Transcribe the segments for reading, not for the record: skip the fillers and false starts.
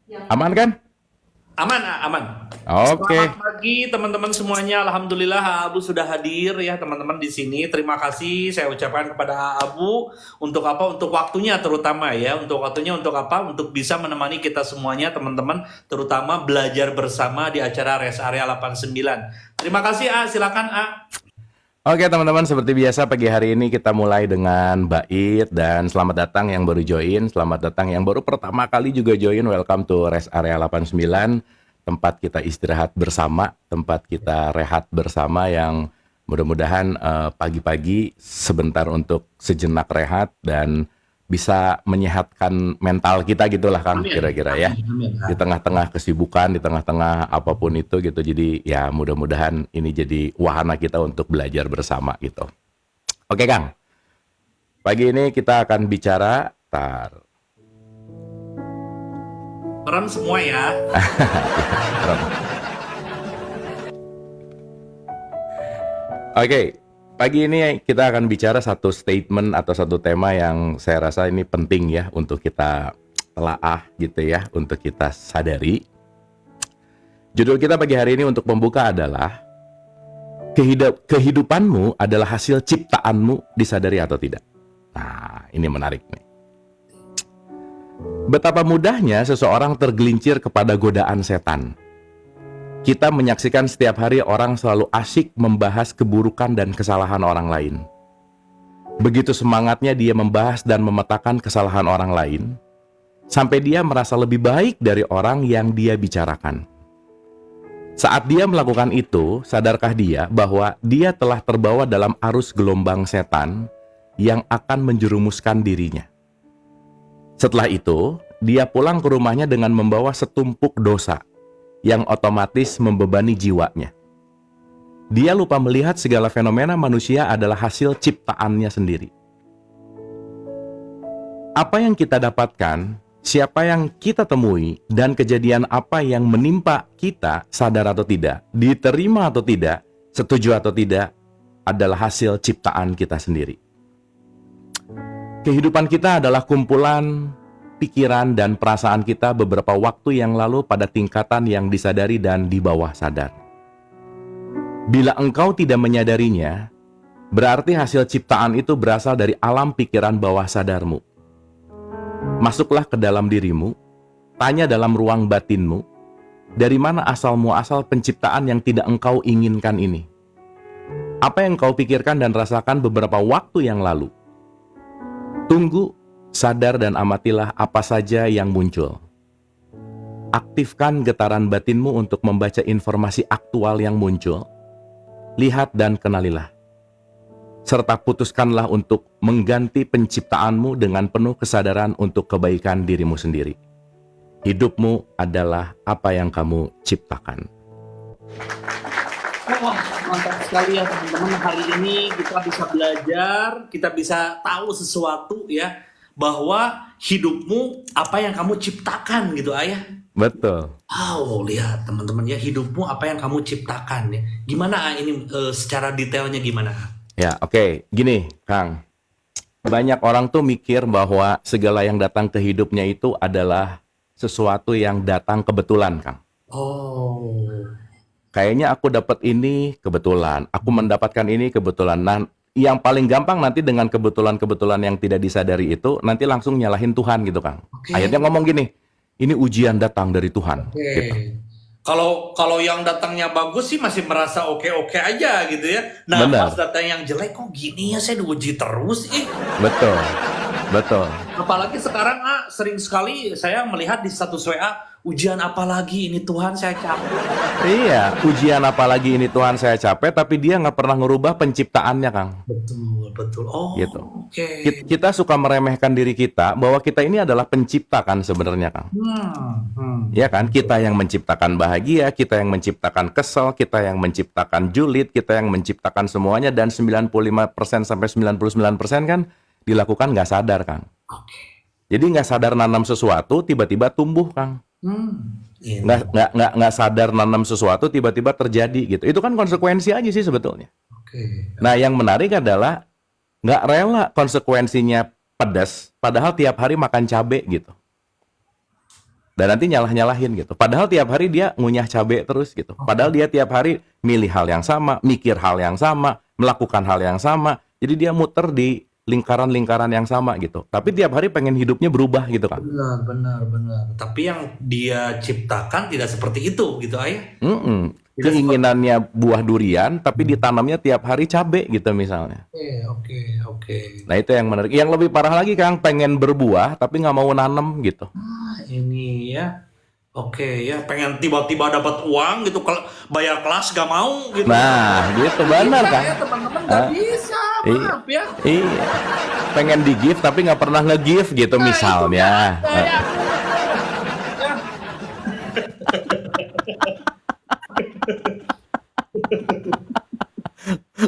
Aman kan? Aman, aman. Selamat Oke. pagi teman-teman semuanya. Alhamdulillah Abu sudah hadir ya teman-teman di sini. Terima kasih saya ucapkan kepada Abu untuk apa? Untuk waktunya terutama ya. Untuk waktunya untuk apa? Untuk bisa menemani kita semuanya teman-teman, terutama belajar bersama di acara Rest Area 89. Terima kasih silakan Oke teman-teman, seperti biasa pagi hari ini kita mulai dengan Bait dan selamat datang yang baru join, selamat datang yang baru pertama kali juga join. Welcome to Rest Area 89, tempat kita istirahat bersama, tempat kita rehat bersama yang mudah-mudahan pagi-pagi sebentar untuk sejenak rehat dan bisa menyehatkan mental kita gitulah Kang, Amin. kira-kira ya. Amin. Di tengah-tengah kesibukan, di tengah-tengah apapun itu gitu. Jadi ya mudah-mudahan ini jadi wahana kita untuk belajar bersama gitu. Oke Kang, pagi ini kita akan bicara Merem semua ya. Oke, pagi ini kita akan bicara satu statement atau satu tema yang saya rasa ini penting ya untuk kita telaah gitu ya, untuk kita sadari. Judul kita pagi hari ini untuk membuka adalah kehidupanmu adalah hasil ciptaanmu, disadari atau tidak. Nah, ini menarik nih. Betapa mudahnya seseorang tergelincir kepada godaan setan. Kita menyaksikan setiap hari orang selalu asyik membahas keburukan dan kesalahan orang lain. Begitu semangatnya dia membahas dan memetakan kesalahan orang lain, sampai dia merasa lebih baik dari orang yang dia bicarakan. Saat dia melakukan itu, sadarkah dia bahwa dia telah terbawa dalam arus gelombang setan yang akan menjerumuskan dirinya? Setelah itu, dia pulang ke rumahnya dengan membawa setumpuk dosa yang otomatis membebani jiwanya. Dia lupa melihat segala fenomena manusia adalah hasil ciptaannya sendiri. Apa yang kita dapatkan, siapa yang kita temui, dan kejadian apa yang menimpa kita, sadar atau tidak, diterima atau tidak, setuju atau tidak, adalah hasil ciptaan kita sendiri. Kehidupan kita adalah kumpulan pikiran dan perasaan kita beberapa waktu yang lalu pada tingkatan yang disadari dan di bawah sadar. Bila engkau tidak menyadarinya, berarti hasil ciptaan itu berasal dari alam pikiran bawah sadarmu. Masuklah ke dalam dirimu, tanya dalam ruang batinmu, dari mana asal muasal penciptaan yang tidak engkau inginkan ini? Apa yang engkau pikirkan dan rasakan beberapa waktu yang lalu? Tunggu, sadar dan amatilah apa saja yang muncul. Aktifkan getaran batinmu untuk membaca informasi aktual yang muncul. Lihat dan kenalilah. Serta putuskanlah untuk mengganti penciptaanmu dengan penuh kesadaran untuk kebaikan dirimu sendiri. Hidupmu adalah apa yang kamu ciptakan. Wah, mantap sekali ya teman-teman. Hari ini kita bisa belajar, kita bisa tahu sesuatu ya, bahwa hidupmu apa yang kamu ciptakan gitu ayah. Betul. Oh, lihat teman-teman ya, hidupmu apa yang kamu ciptakan ya. Gimana ini secara detailnya gimana? Ya, oke. Gini, Kang. Banyak orang tuh mikir bahwa segala yang datang ke hidupnya itu adalah sesuatu yang datang kebetulan, Kang. Oh. Kayaknya aku dapat ini kebetulan, aku mendapatkan ini kebetulan. Nah, yang paling gampang nanti dengan kebetulan-kebetulan yang tidak disadari itu, nanti langsung nyalahin Tuhan gitu, Kang. Oke. Akhirnya ngomong gini, ini ujian datang dari Tuhan. Oke. Gitu. Kalau yang datangnya bagus sih masih merasa oke-oke aja gitu ya. Nah, Benar. pas datang yang jelek kok gini ya, saya diuji terus Betul, betul. Apalagi sekarang sering sekali saya melihat di status WA, ujian apa lagi ini Tuhan, saya capek. Iya, ujian apalagi ini Tuhan saya capek, tapi dia nggak pernah ngerubah penciptaannya, Kang. Betul, betul. Oh, Gitu. oke. Kita suka meremehkan diri kita bahwa kita ini adalah pencipta kan sebenarnya, Kang. Ya kan, kita yang menciptakan bahagia, kita yang menciptakan kesel, kita yang menciptakan julid, kita yang menciptakan semuanya, dan 95% sampai 99% kan dilakukan nggak sadar, Kang. Oke. Jadi nggak sadar nanam sesuatu, tiba-tiba tumbuh, Kang. Ini. Nggak sadar nanam sesuatu, tiba-tiba terjadi gitu. Itu kan konsekuensi aja sih sebetulnya. Oke. Nah, yang menarik adalah nggak rela konsekuensinya pedas, padahal tiap hari makan cabai gitu. Dan nanti nyalah-nyalahin gitu. Padahal tiap hari dia ngunyah cabe terus gitu. Padahal dia tiap hari milih hal yang sama, mikir hal yang sama, melakukan hal yang sama. Jadi dia muter di lingkaran-lingkaran yang sama gitu. Tapi tiap hari pengen hidupnya berubah gitu kan. Benar, benar, benar. Tapi yang dia ciptakan tidak seperti itu gitu ayah. Mm-mm. Tidak Keinginannya buah durian, tapi ditanamnya tiap hari cabe gitu misalnya. Oke, oke. Nah itu yang menarik. Yang lebih parah lagi Kang, pengen berbuah tapi nggak mau nanam gitu. Ini ya. Oke ya, pengen tiba-tiba dapat uang gitu, bayar kelas gak mau gitu. Nah gitu benar Bisa Kang. ya teman-teman, gak bisa, maaf ya. Iya. Pengen di give tapi nggak pernah nge-give gitu misalnya. Ya.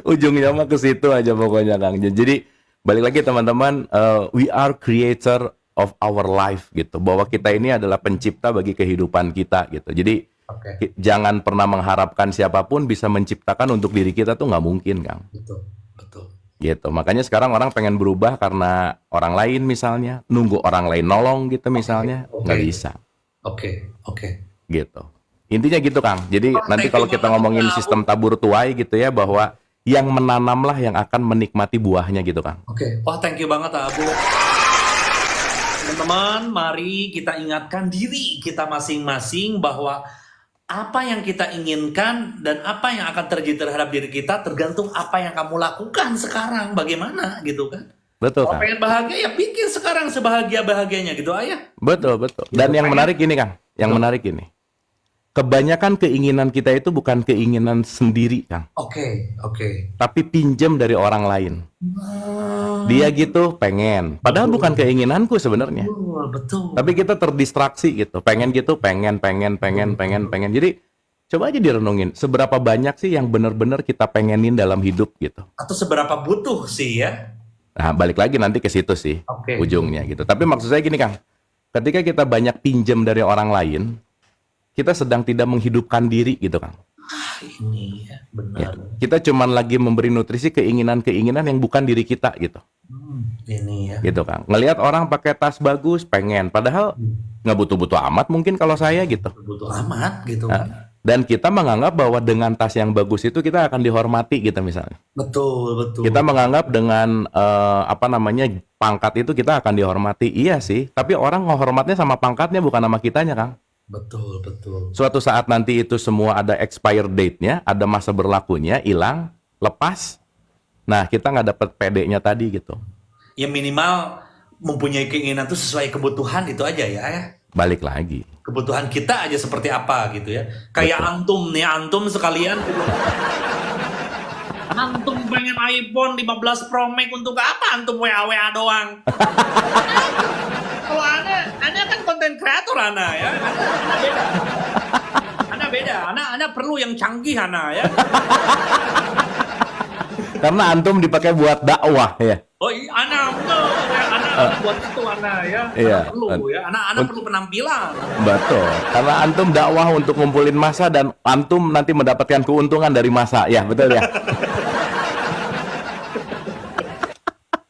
Ujungnya mah ke situ aja pokoknya Kang. Jadi balik lagi teman-teman, we are creator of our life gitu. Bahwa kita ini adalah pencipta bagi kehidupan kita gitu. Jadi Oke, jangan pernah mengharapkan siapapun bisa menciptakan untuk diri kita tuh nggak mungkin Kang. betul, betul. Gitu. Makanya sekarang orang pengen berubah karena orang lain misalnya, nunggu orang lain nolong gitu misalnya, Oke. nggak bisa. Oke. Gitu. Intinya gitu Kang. Jadi nanti thank kalau you kita banget, ngomongin Kak. sistem tabur tuai gitu ya, bahwa yang menanamlah yang akan menikmati buahnya gitu Kang. Oke. Wah, thank you banget Abu. Teman-teman, mari kita ingatkan diri kita masing-masing bahwa apa yang kita inginkan dan apa yang akan terjadi terhadap diri kita tergantung apa yang kamu lakukan sekarang. Bagaimana gitu kan? Betul Kalau Kang. pengen bahagia ya bikin sekarang sebahagia-bahagianya gitu ayah. Betul. Dan yang menarik ini Kang, yang menarik ini. Kebanyakan keinginan kita itu bukan keinginan sendiri Kang, Oke. tapi pinjem dari orang lain. Dia gitu pengen, padahal bukan keinginanku sebenarnya. Betul. Tapi kita terdistraksi gitu, pengen gitu, pengen. Jadi coba aja direnungin, seberapa banyak sih yang benar-benar kita pengenin dalam hidup gitu. Atau seberapa butuh sih ya? Nah, balik lagi nanti ke situ sih Oke. ujungnya gitu. Tapi maksud saya gini Kang, ketika kita banyak pinjam dari orang lain, kita sedang tidak menghidupkan diri gitu Kang. Ini ya benar. Kita cuman lagi memberi nutrisi keinginan-keinginan yang bukan diri kita gitu. Ini ya. Gitu Kang. Ngelihat orang pakai tas bagus, pengen. Padahal nggak butuh-butuh amat mungkin kalau saya gitu. Butuh amat gitu kan. Dan kita menganggap bahwa dengan tas yang bagus itu kita akan dihormati gitu misalnya. Betul. Kita menganggap dengan pangkat itu kita akan dihormati. Iya sih, tapi orang menghormatnya sama pangkatnya bukan sama kitanya Kang. Betul. Suatu saat nanti itu semua ada expire date-nya, ada masa berlakunya, hilang, lepas. Nah, kita nggak dapat PD-nya tadi gitu. Ya minimal mempunyai keinginan itu sesuai kebutuhan itu aja ya. Balik lagi. Kebutuhan kita aja seperti apa gitu ya. Kayak antum nih, antum sekalian gitu. Antum pengen iPhone 15 Pro Max untuk apa? Antum WA doang. Kalau Anda kan konten kreator Ana ya. Ana beda. Ana perlu yang canggih Ana ya. Karena antum dipakai buat dakwah ya. Oh iya, Ana betul. Ya, Ana buat itu Ana ya. Iya. Ana perlu ya. Ana perlu penampilan. Betul. Karena antum dakwah untuk ngumpulin massa dan antum nanti mendapatkan keuntungan dari massa. Ya, betul ya.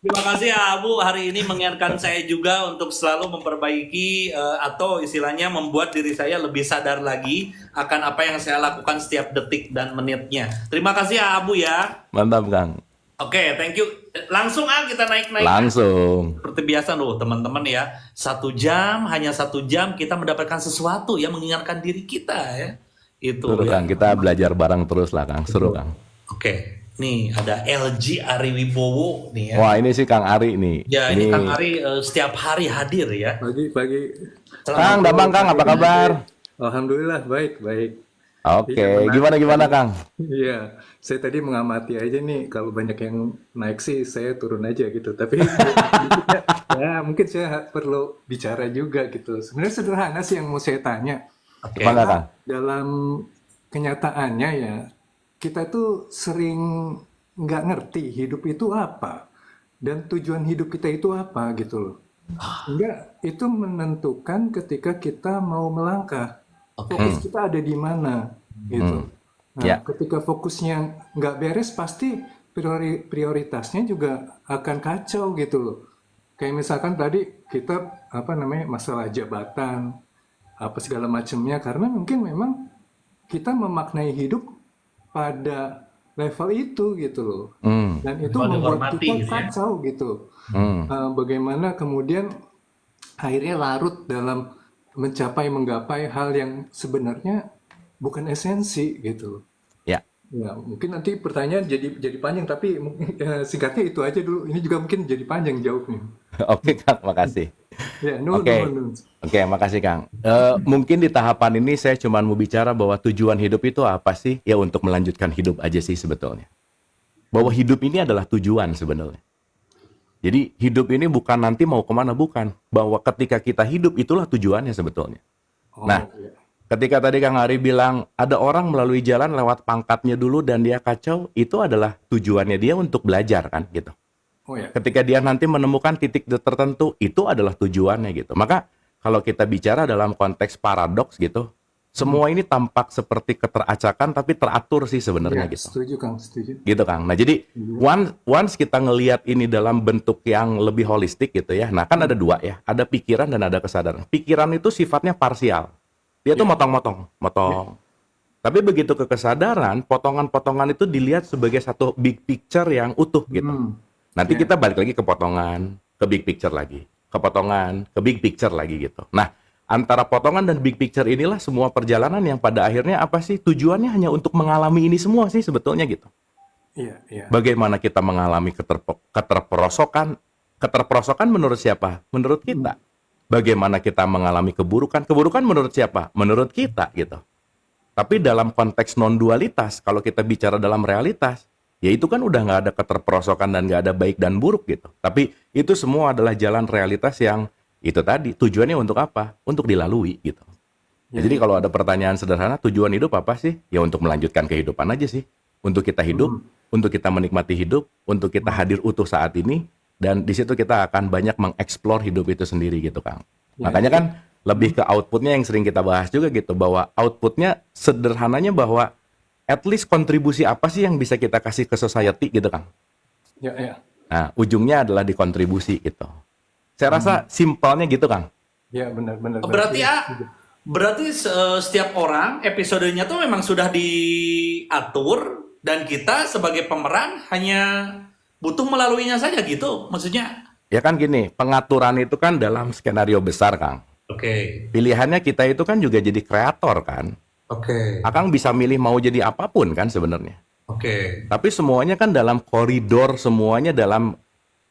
Terima kasih ya Abu, hari ini mengingatkan saya juga untuk selalu memperbaiki atau istilahnya membuat diri saya lebih sadar lagi akan apa yang saya lakukan setiap detik dan menitnya. Terima kasih ya Abu ya. Mantap Kang. Oke, thank you. Langsung kita naik-naik. Langsung. Seperti biasa loh teman-teman ya, 1 jam, hanya 1 jam kita mendapatkan sesuatu yang mengingatkan diri kita ya. Itu Seru ya. Kang, kita belajar bareng terus lah Kang. Seru Kang. Oke, nih ada LG Ari Wibowo nih ya. Wah, ini sih Kang Ari nih. Ya ini Kang Ari setiap hari hadir ya. Pagi. Kang, Damang Kang, apa kabar? Alhamdulillah baik. Oke, Iya, benar. gimana Kang? Iya, saya tadi mengamati aja nih kalau banyak yang naik sih saya turun aja gitu. Tapi ya mungkin saya perlu bicara juga gitu. Sebenarnya sederhana sih yang mau saya tanya. Oke. Bangga Kang. Dalam kenyataannya ya kita tuh sering nggak ngerti hidup itu apa dan tujuan hidup kita itu apa gitu loh. Enggak, itu menentukan ketika kita mau melangkah. Fokus kita ada di mana gitu. Nah, Ya. ketika fokusnya nggak beres pasti prioritasnya juga akan kacau gitu loh. Kayak misalkan tadi kita masalah jabatan apa segala macamnya, karena mungkin memang kita memaknai hidup pada level itu gitu loh. Dan itu Kalau membuat dihormati kita gitu ya. kacau gitu. Hmm. Bagaimana kemudian akhirnya larut dalam menggapai hal yang sebenarnya bukan esensi gitu. Ya. Ya, mungkin nanti pertanyaan jadi panjang, tapi singkatnya itu aja dulu. Ini juga mungkin jadi panjang jawabnya. Oke Kang, makasih. Ya, Oke. Oke, makasih Kang. Mungkin di tahapan ini saya cuma mau bicara bahwa tujuan hidup itu apa sih? Ya untuk melanjutkan hidup aja sih sebetulnya. Bahwa hidup ini adalah tujuan sebenarnya. Jadi hidup ini bukan nanti mau kemana, bukan. Bahwa ketika kita hidup itulah tujuannya sebetulnya. Nah, Ya. ketika tadi Kang Ari bilang ada orang melalui jalan lewat pangkatnya dulu dan dia kacau, itu adalah tujuannya dia untuk belajar kan gitu. Oh ya. Ketika dia nanti menemukan titik tertentu, itu adalah tujuannya gitu. Maka kalau kita bicara dalam konteks paradoks gitu, semua ini tampak seperti keteracakan tapi teratur sih sebenarnya Ya, gitu. setuju Kang, setuju. Gitu Kang. Nah jadi once kita ngelihat ini dalam bentuk yang lebih holistik gitu ya. Nah kan ada dua ya, ada pikiran dan ada kesadaran. Pikiran itu sifatnya parsial. Dia tuh motong-motong. Tapi begitu ke kesadaran, potongan-potongan itu dilihat sebagai satu big picture yang utuh gitu. Nanti kita balik lagi ke potongan, ke big picture lagi. Ke potongan, ke big picture lagi gitu. Nah, antara potongan dan big picture inilah semua perjalanan yang pada akhirnya apa sih? Tujuannya hanya untuk mengalami ini semua sih sebetulnya gitu. Iya, iya. Bagaimana kita mengalami keterperosokan? Keterperosokan menurut siapa? Menurut kita. Bagaimana kita mengalami keburukan? Keburukan menurut siapa? Menurut kita gitu. Tapi dalam konteks non-dualitas, kalau kita bicara dalam realitas, ya itu kan udah nggak ada keterperosokan dan nggak ada baik dan buruk gitu. Tapi itu semua adalah jalan realitas yang itu tadi, tujuannya untuk apa? Untuk dilalui gitu. Ya, jadi kalau ada pertanyaan sederhana, tujuan hidup apa sih? Ya untuk melanjutkan kehidupan aja sih. Untuk kita hidup, untuk kita menikmati hidup, untuk kita hadir utuh saat ini, dan di situ kita akan banyak mengeksplor hidup itu sendiri gitu Kang. Makanya kan lebih ke outputnya yang sering kita bahas juga gitu, bahwa outputnya sederhananya bahwa at least kontribusi apa sih yang bisa kita kasih ke society gitu Kang. Ya, ya. Nah ujungnya adalah di kontribusi gitu. Saya rasa simpelnya gitu Kang. Ya, benar-benar. Berarti setiap orang episodenya tuh memang sudah diatur dan kita sebagai pemeran hanya butuh melaluinya saja gitu maksudnya. Ya kan gini, pengaturan itu kan dalam skenario besar Kang. Oke. Pilihannya kita itu kan juga jadi kreator kan. Oke. Akang bisa milih mau jadi apapun kan sebenarnya. Oke. Tapi semuanya kan dalam koridor, semuanya dalam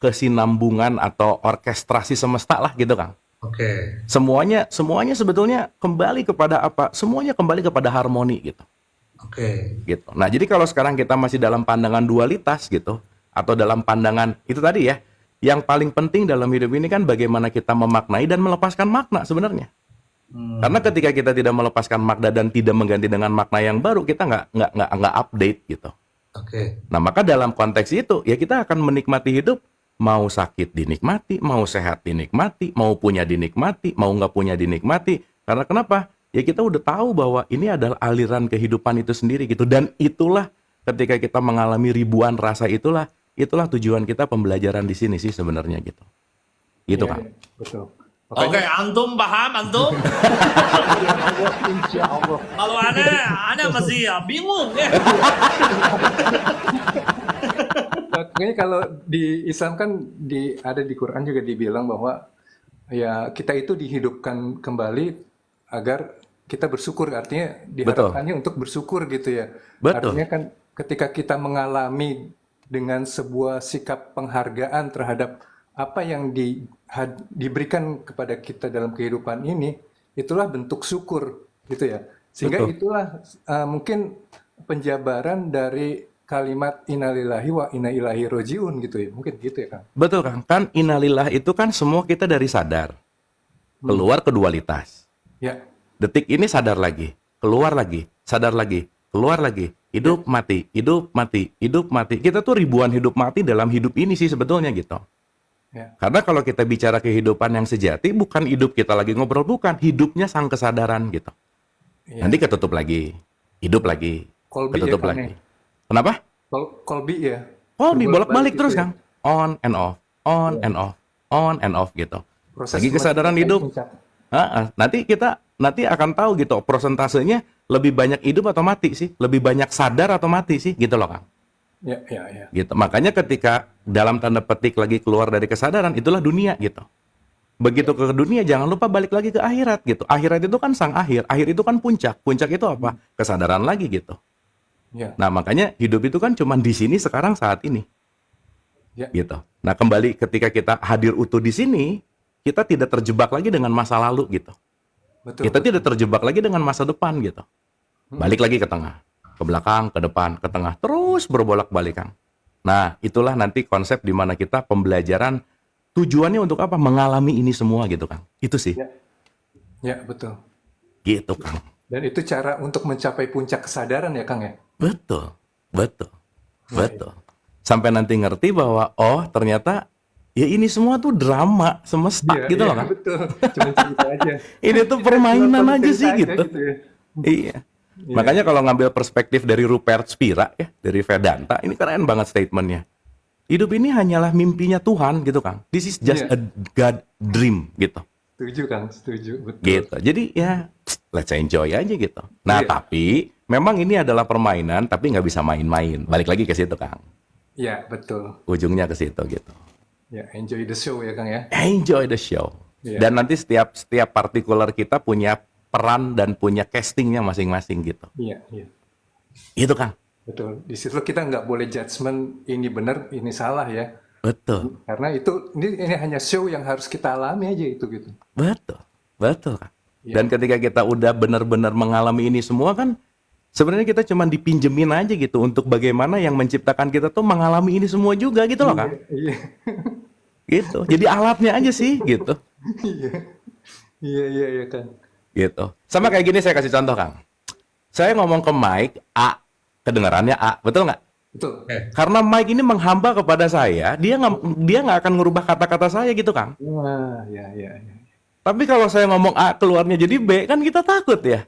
kesinambungan atau orkestrasi semesta lah gitu Kang. Oke. Semuanya sebetulnya kembali kepada apa? Semuanya kembali kepada harmoni gitu. Oke. Gitu. Nah, jadi kalau sekarang kita masih dalam pandangan dualitas gitu atau dalam pandangan itu tadi ya, yang paling penting dalam hidup ini kan bagaimana kita memaknai dan melepaskan makna sebenarnya. Karena ketika kita tidak melepaskan makna dan tidak mengganti dengan makna yang baru, kita nggak update gitu. Oke. Nah, maka dalam konteks itu ya kita akan menikmati hidup. Mau sakit dinikmati, mau sehat dinikmati, mau punya dinikmati, mau nggak punya dinikmati. Karena kenapa? Ya kita udah tahu bahwa ini adalah aliran kehidupan itu sendiri gitu. Dan itulah ketika kita mengalami ribuan rasa itulah tujuan kita pembelajaran di sini sih sebenarnya gitu. Gitu Ya, Kang. ya, betul. Oke, antum paham antum? Insya Allah. Kalau ana masih bingung ya. Makanya kalau di Islam kan ada di Quran juga dibilang bahwa ya kita itu dihidupkan kembali agar kita bersyukur, artinya diharapkannya untuk bersyukur gitu ya. Betul. Artinya kan ketika kita mengalami dengan sebuah sikap penghargaan terhadap apa yang diberikan kepada kita dalam kehidupan ini, itulah bentuk syukur gitu ya. Sehingga Betul. itulah mungkin penjabaran dari kalimat innalillahi wa inna ilaihi rojiun gitu ya. Mungkin gitu ya Kang. Betul Kang. Kan innalillah itu kan semua kita dari sadar. Keluar ke dualitas. Ya. Detik ini sadar lagi, keluar lagi, sadar lagi, keluar lagi. Hidup mati, hidup mati, hidup mati. Kita tuh ribuan hidup mati dalam hidup ini sih sebetulnya gitu. Ya. Karena kalau kita bicara kehidupan yang sejati, bukan hidup kita lagi ngobrol, bukan. Hidupnya sang kesadaran gitu. Ya. Nanti ketutup lagi, hidup lagi, Kolbi ketutup ya, Kang, lagi. Kenapa? Kolbi ya. Oh, dibolak-balik terus gitu ya. Kang. On and off, on and off, on and off gitu. Proses Lagi kesadaran mati, hidup, puncak. Nanti akan tahu gitu prosentasenya lebih banyak hidup atau mati sih, lebih banyak sadar atau mati sih, gitu loh Kang. Ya, ya, ya. Gitu. Makanya ketika dalam tanda petik lagi keluar dari kesadaran, itulah dunia gitu. Begitu ke dunia, jangan lupa balik lagi ke akhirat gitu. Akhirat itu kan sang akhir itu kan puncak. Puncak itu apa? Kesadaran lagi gitu. Ya, Nah, makanya hidup itu kan cuma di sini sekarang saat ini. ya, Gitu. Nah, kembali ketika kita hadir utuh di sini, kita tidak terjebak lagi dengan masa lalu gitu. betul. Kita tidak terjebak lagi dengan masa depan gitu. Balik lagi ke tengah, ke belakang, ke depan, ke tengah, terus berbolak-balik Kang. Nah, itulah nanti konsep di mana kita pembelajaran tujuannya untuk apa? Mengalami ini semua gitu Kang. Itu sih. Ya, ya, betul. Gitu Kang. Dan itu cara untuk mencapai puncak kesadaran ya, Kang ya? Betul. Betul. Sampai nanti ngerti bahwa oh, ternyata ya ini semua tuh drama semesta Iya, gitu iya, loh Kang. betul. Cuma cerita aja. Ini tuh permainan Nonton aja cerita sih gitu. ya. Iya. Makanya kalau ngambil perspektif dari Rupert Spira ya, dari Vedanta, ini keren banget statementnya. Hidup ini hanyalah mimpinya Tuhan gitu Kang. This is just Iya. a God dream gitu. Setuju, Kang. Setuju. Betul. Gitu. Jadi ya let's enjoy aja gitu. Nah, Iya. tapi memang ini adalah permainan tapi nggak bisa main-main. Balik lagi ke situ Kang. Ya, betul. Ujungnya ke situ gitu. Ya, enjoy the show ya, Kang ya? Enjoy the show. Iya. Dan nanti setiap partikular kita punya peran dan punya castingnya masing-masing gitu. Iya, iya. Itu Kang. Betul. Di situ kita nggak boleh judgement ini benar, ini salah ya. Betul. Karena itu ini hanya show yang harus kita alami aja itu gitu. Betul Kang. Iya. Dan ketika kita udah benar-benar mengalami ini semua kan sebenarnya kita cuma dipinjemin aja gitu untuk bagaimana yang menciptakan kita tuh mengalami ini semua juga gitu loh Kang. Iya. Gitu. Jadi alatnya aja sih gitu. Iya. Iya, iya, iya, Kang. Gitu. Sama kayak gini saya kasih contoh Kang. Saya ngomong ke Mike A, kedengarannya A, betul nggak? Betul. Karena Mike ini menghamba kepada saya, dia nggak akan ngerubah kata-kata saya gitu Kang. Wah, ya, ya, ya. Tapi kalau saya ngomong A keluarnya jadi B, kan kita takut ya.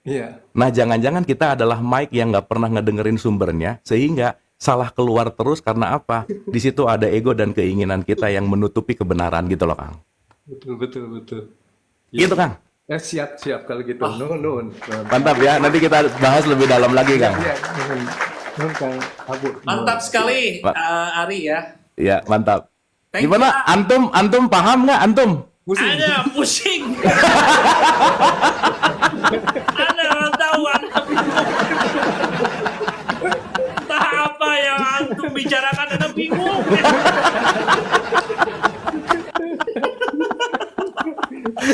Iya. Nah, jangan-jangan kita adalah Mike yang nggak pernah ngedengerin sumbernya, sehingga salah keluar terus karena apa? Di situ ada ego dan keinginan kita yang menutupi kebenaran gitu loh Kang. Betul, betul, betul. Gitu Kang. Siap, siap kalau gitu. Nun. Mantap ya, nanti kita bahas lebih dalam lagi Kang. Iya, nun, Kang Abu. Mantap sekali, Ari ya. Ya, mantap. Thank Gimana? Antum paham nggak antum? Pusing. Ada pusing. Ada orang tahu, ada bingung. Entah apa yang antum bicarakan, ada bingung.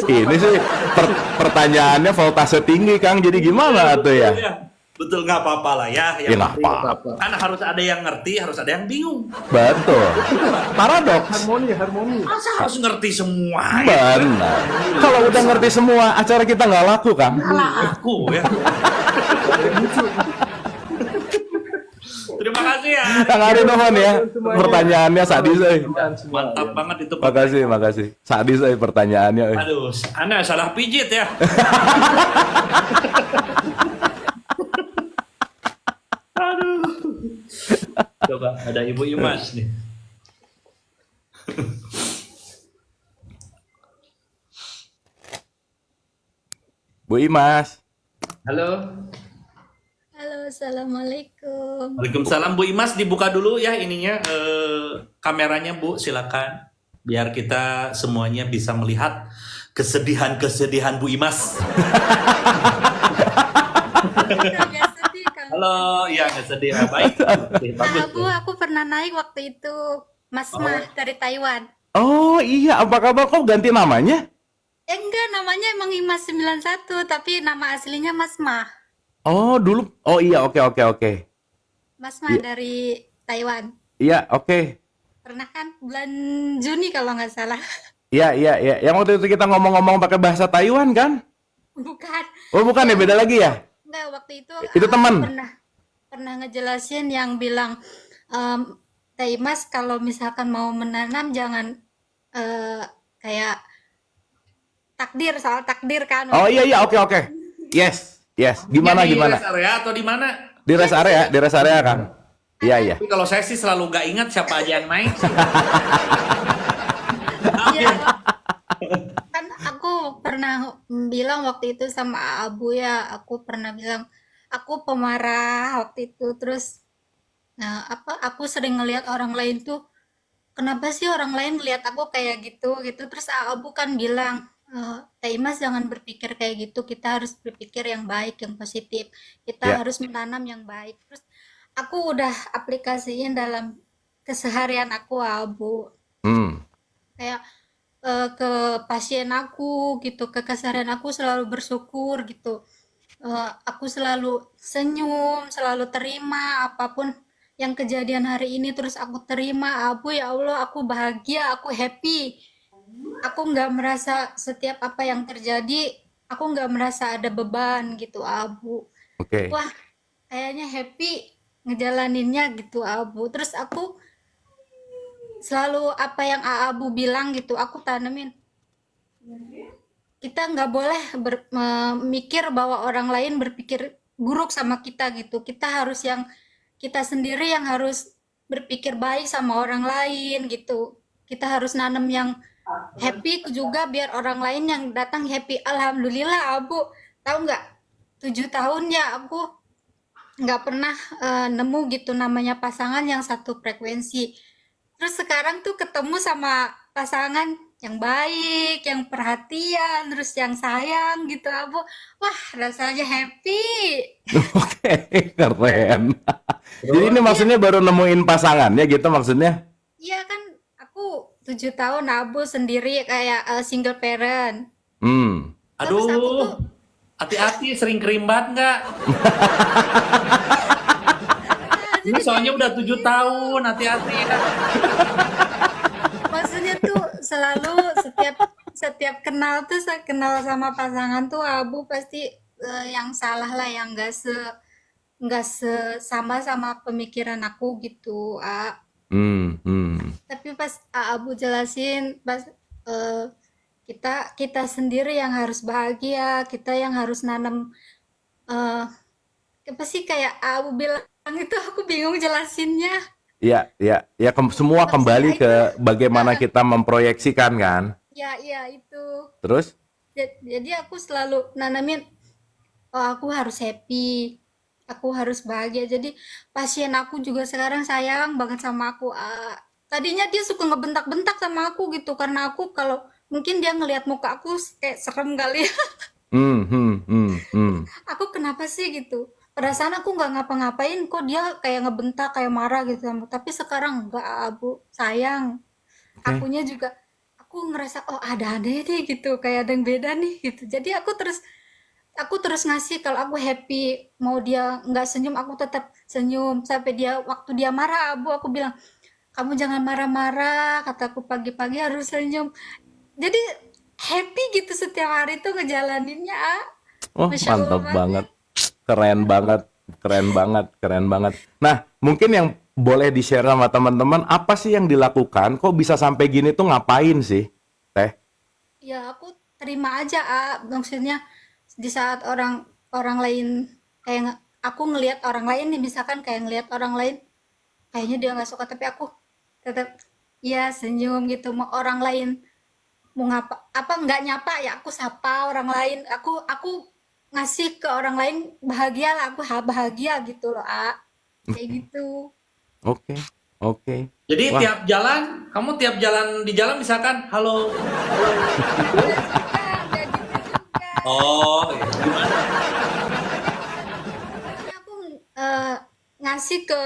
Ini sih pertanyaannya voltase tinggi Kang, jadi gimana tuh ya? Iya, betul, nggak apa-apa lah ya. Ya nggak penting apa-apa. kan harus ada yang ngerti, harus ada yang bingung. Betul. Paradoks. Harmoni. Masa harus ngerti semua? Benar. Kalau udah ngerti semua, acara kita nggak laku Kang. Salah aku ya. Terima kasih ya. Kang Ari nuhun ya. Pertanyaannya sadis euy. Mantap banget itu. Makasih. Sadis euy pertanyaannya euy. Aduh, Anda salah pijit ya. Aduh. Coba ada Ibu Imas nih. Bu Imas. Halo. Halo, assalamualaikum. Waalaikumsalam Bu Imas, dibuka dulu ya ininya kameranya Bu, silakan. Biar kita semuanya bisa melihat kesedihan-kesedihan Bu Imas. Agak sedih, Kang. Halo, iya nggak sedih. Baik. Bagus. Aku pernah naik waktu itu Mas Mah dari Taiwan. Oh iya, apa kabar kok ganti namanya? Enggak, namanya emang Imas 91, tapi nama aslinya Mas Mah. Oh dulu. Oh iya, oke. Mas Mah dari Taiwan. Iya, oke. Pernah kan bulan Juni kalau nggak salah. Iya. Yang waktu itu kita ngomong-ngomong pakai bahasa Taiwan kan? Bukan. Oh bukan ya, beda lagi ya? Enggak, waktu itu Itu aku teman? pernah ngejelasin yang bilang Teh Mas kalau misalkan mau menanam jangan kayak soal takdir kan. Oh iya, oke. Yes. Gimana? Di rest area atau di mana? Di rest area kan? Iya. Tapi kalau saya sih selalu nggak ingat siapa aja yang naik. Iya. Kan aku aku pernah bilang waktu itu sama Abu ya, aku pernah bilang aku pemarah waktu itu. Terus aku sering ngelihat orang lain tuh, kenapa sih orang lain ngelihat aku kayak gitu gitu. Terus Abu kan bilang, Teh Imas jangan berpikir kayak gitu, kita harus berpikir yang baik, yang positif. Kita Ya. harus menanam yang baik. Terus aku udah aplikasiin dalam keseharian aku Abu. Hmm. Kayak ke pasien aku gitu, ke keseharian aku selalu bersyukur gitu. Aku selalu senyum, selalu terima apapun yang kejadian hari ini, terus aku terima. Abu, ya Allah, aku bahagia, aku happy. Aku nggak merasa setiap apa yang terjadi, aku nggak merasa ada beban gitu, Abu. Oke. Wah, kayaknya happy ngejalaninnya gitu, Abu. Terus aku selalu apa yang Abu bilang gitu, aku tanemin. Kita nggak boleh memikir bahwa orang lain berpikir buruk sama kita gitu. Kita sendiri yang harus berpikir baik sama orang lain gitu. Kita harus nanam yang happy juga biar orang lain yang datang happy. Alhamdulillah Abu, tahu nggak? 7 tahun ya aku nggak pernah nemu gitu namanya pasangan yang satu frekuensi. Terus sekarang tuh ketemu sama pasangan yang baik, yang perhatian, terus yang sayang gitu, Abu. Wah, rasanya happy. Oke, keren. Jadi ini Terus? maksudnya baru nemuin pasangannya gitu maksudnya? Iya kan, aku 7 tahun Abu sendiri kayak single parent. Hmm. Terus aku tuh, Aduh, hati-hati sering kerimbat nggak? Ini jadi soalnya kayak udah 7 gitu. tahun, hati-hati ya. Maksudnya tuh selalu setiap kenal tuh kenal sama pasangan tuh Abu pasti yang salah lah, yang nggak sama sama pemikiran aku gitu. Hmm. Hmm. Tapi pas Abu jelasin, pas eh, kita sendiri yang harus bahagia, kita yang harus nanam eh, apa sih kayak Abu bilang itu, aku bingung jelasinnya. Ya, ya, ya, semua Tapi ya kembali itu, ke bagaimana eh, kita memproyeksikan kan. ya itu. Terus? Jadi aku selalu nanamin, oh aku harus happy, aku harus bahagia. Jadi pasien aku juga sekarang sayang banget sama aku. Tadinya dia suka ngebentak-bentak sama aku gitu, karena aku kalau mungkin dia ngelihat muka aku kayak serem kali ya. Hmm. Hmm. Hmm. Hmm. Aku kenapa sih gitu? Perasaan aku nggak ngapa-ngapain, kok dia kayak ngebentak, kayak marah gitu sama. Tapi sekarang enggak, Abu, sayang. Oke. Akunya juga, aku ngerasa oh ada deh gitu, kayak ada yang beda nih gitu. Jadi aku terus ngasih kalau aku happy, mau dia nggak senyum aku tetap senyum sampai dia waktu dia marah, Abu, aku bilang kamu jangan marah-marah, kataku pagi-pagi harus senyum. Jadi happy gitu setiap hari tuh ngejalaninnya. Oh, Masya Allah mantap banget. banget. Keren banget. Keren banget. Keren banget. Nah, mungkin yang boleh di-share sama teman-teman, apa sih yang dilakukan? Kok bisa sampai gini tuh ngapain sih, Teh? Ya aku terima aja, maksudnya di saat orang orang lain kayak aku ngelihat orang lain nih, misalkan kayak ngelihat orang lain kayaknya dia nggak suka, tapi aku tetap ya senyum gitu. Mau orang lain mau ngapa apa nggak nyapa ya aku sapa orang lain, aku ngasih ke orang lain, bahagia lah, aku bahagia gitu loh, kayak gitu. Oke. Oke. Jadi Wah, kamu tiap jalan di jalan misalkan, halo, halo, gitu. Nggak gitu juga. Oh, ya. Gimana? Pokoknya aku ngasih ke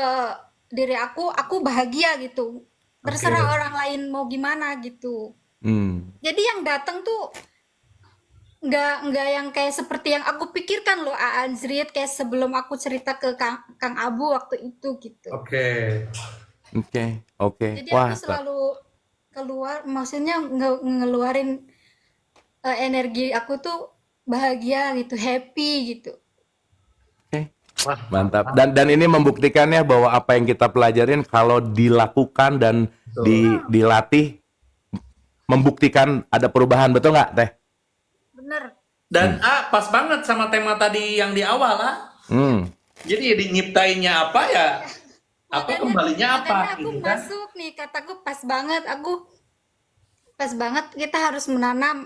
diri aku bahagia gitu. Oke. Terserah orang lain mau gimana gitu. hmm. Jadi yang datang tuh nggak yang kayak seperti yang aku pikirkan loh, Azrit, kayak sebelum aku cerita ke Kang Abu waktu itu gitu. Oke. Oke. Oke. Jadi aku Wah, selalu keluar, maksudnya ngeluarin energi aku tuh bahagia gitu, happy gitu. oke. Wah, Mantap. mantap. Dan ini membuktikannya bahwa apa yang kita pelajarin kalau dilakukan dan Betul. dilatih membuktikan ada perubahan, betul nggak, Teh? Bener. Dan pas banget sama tema tadi yang di awal, Hmm. Jadi nyiptainnya apa ya? Apa Makanya kembalinya makanya apa aku gitu kan? masuk nih, kataku pas banget, aku pas banget kita harus menanam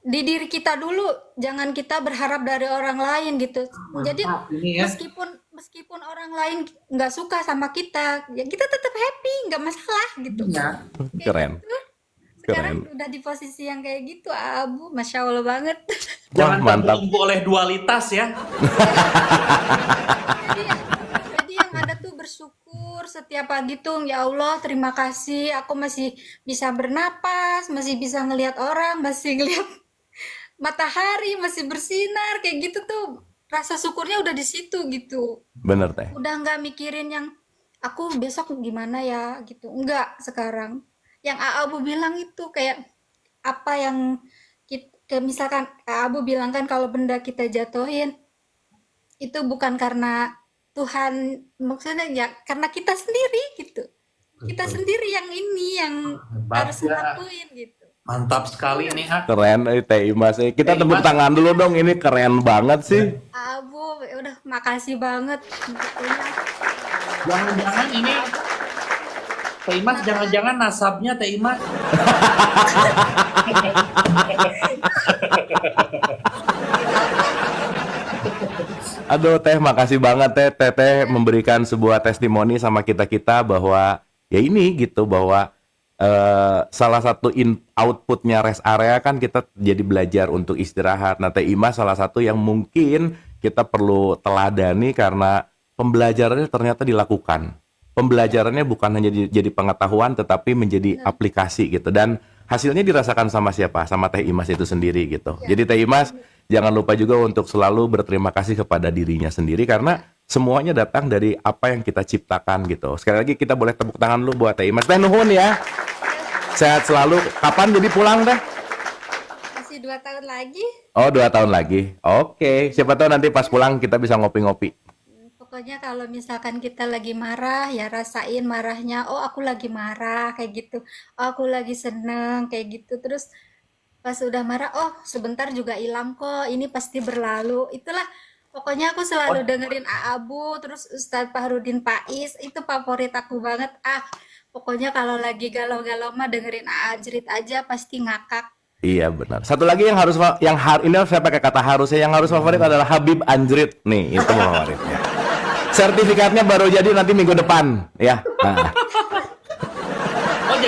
di diri kita dulu, jangan kita berharap dari orang lain gitu. Jadi Mantap ini ya. meskipun orang lain nggak suka sama kita, ya kita tetap happy, nggak masalah gitu. Iya. Kayak Keren. gitu. Sekarang Keren. udah di posisi yang kayak gitu, Abu, masya Allah banget. Jangan Wah, mantap. terbelenggu oleh dualitas ya. Jadi, jadi yang ada tuh bersyukur setiap pagi tuh, ya Allah terima kasih, aku masih bisa bernapas, masih bisa ngelihat orang, masih ngelihat matahari, masih bersinar kayak gitu tuh. Rasa syukurnya udah di situ gitu. Bener Teh. Udah nggak mikirin yang aku besok gimana ya gitu. Enggak sekarang. Yang Abu bilang itu kayak apa yang kayak misalkan Abu bilang kan kalau benda kita jatuhin itu bukan karena Tuhan, maksudnya ya karena kita sendiri gitu. Kita Betul. sendiri yang ini yang Hebat harus ya. ngelakuin gitu. Mantap sekali nih ha. Keren Teh Imas. Kita Teh tepuk Imas. tangan dulu dong, ini keren banget sih. Abu udah makasih banget. Jangan-jangan ini Teh Imas, jangan-jangan nasabnya Teh Imas. Aduh Teh, makasih banget Teh. Teh memberikan sebuah testimoni sama kita-kita bahwa ya ini gitu, bahwa salah satu outputnya rest area kan kita jadi belajar untuk istirahat. Nah Teh Imas salah satu yang mungkin kita perlu teladani karena pembelajarannya ternyata dilakukan. Pembelajarannya bukan hanya jadi pengetahuan tetapi menjadi aplikasi gitu, dan hasilnya dirasakan sama siapa? Sama Teh Imas itu sendiri gitu. Jadi Teh Imas jangan lupa juga untuk selalu berterima kasih kepada dirinya sendiri karena semuanya datang dari apa yang kita ciptakan gitu. Sekali lagi kita boleh tepuk tangan dulu buat Teh Imas. Teh nuhun ya. Sehat selalu. Kapan jadi pulang Teh? Masih 2 tahun lagi. Oh 2 tahun lagi. Oke. Siapa tahu nanti pas pulang kita bisa ngopi-ngopi. Pokoknya kalau misalkan kita lagi marah, ya rasain marahnya. Oh, aku lagi marah kayak gitu. Oh, aku lagi seneng kayak gitu. Terus pas udah marah, oh sebentar juga hilang kok. Ini pasti berlalu. Itulah pokoknya aku selalu dengerin Abu, terus Ustadz Fahrudin Faiz, itu favorit aku banget. Pokoknya kalau lagi galau-galau mah dengerin Ajrit aja pasti ngakak. Iya benar. Satu lagi yang harus ini saya pakai kata harusnya, yang harus favorit adalah Habib Anjrit. Nih, itu favoritnya. Sertifikatnya baru jadi nanti minggu depan, ya. Nah. Oh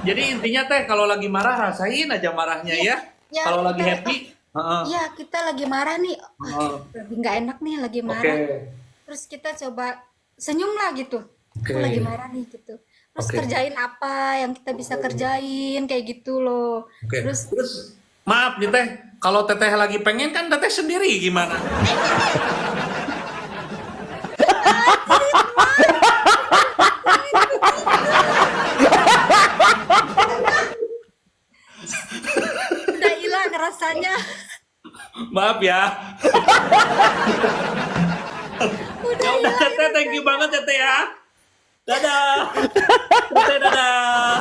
jadi intinya Teh kalau lagi marah rasain aja marahnya ya. Ya, Kalau lagi kita- happy, heeh. Iya, kita lagi marah nih. Lebih nggak enak nih lagi Oke. marah. Terus kita coba senyum lah gitu. Aku Oke. lagi marah nih gitu. Terus Oke. kerjain apa yang kita bisa kerjain kayak gitu loh. Oke. Terus Terus maaf nih Teh, kalau Teteh lagi pengen kan Teteh sendiri gimana? udah hilang rasanya. Maaf ya. Ya udah Teteh, thank you banget Teteh ya. Dadah. Teteh dadah.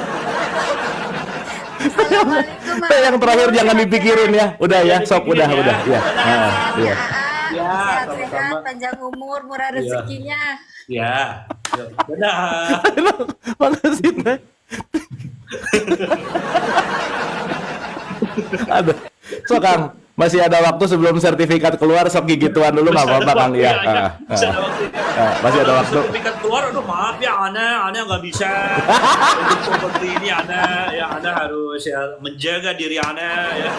Assalamualaikum. Teh yang terakhir jangan dipikirin ya. Udah ya, sok udah dipikirin udah ya. Dadah. Iya. Ya, Sehat-sehat, sama-sama. panjang umur, murah rezekinya. Ya. Yuk, dadah. Makasih Teh. Aduh. So Kang, masih ada waktu sebelum sertifikat keluar, sok gigituan dulu nggak apa-apa Kang ya. Masih ada waktunya. Masih ada Kalau waktu. sertifikat keluar, aduh maaf ya Ana nggak bisa. Untuk seperti ini Ana harus ya menjaga diri Ana ya.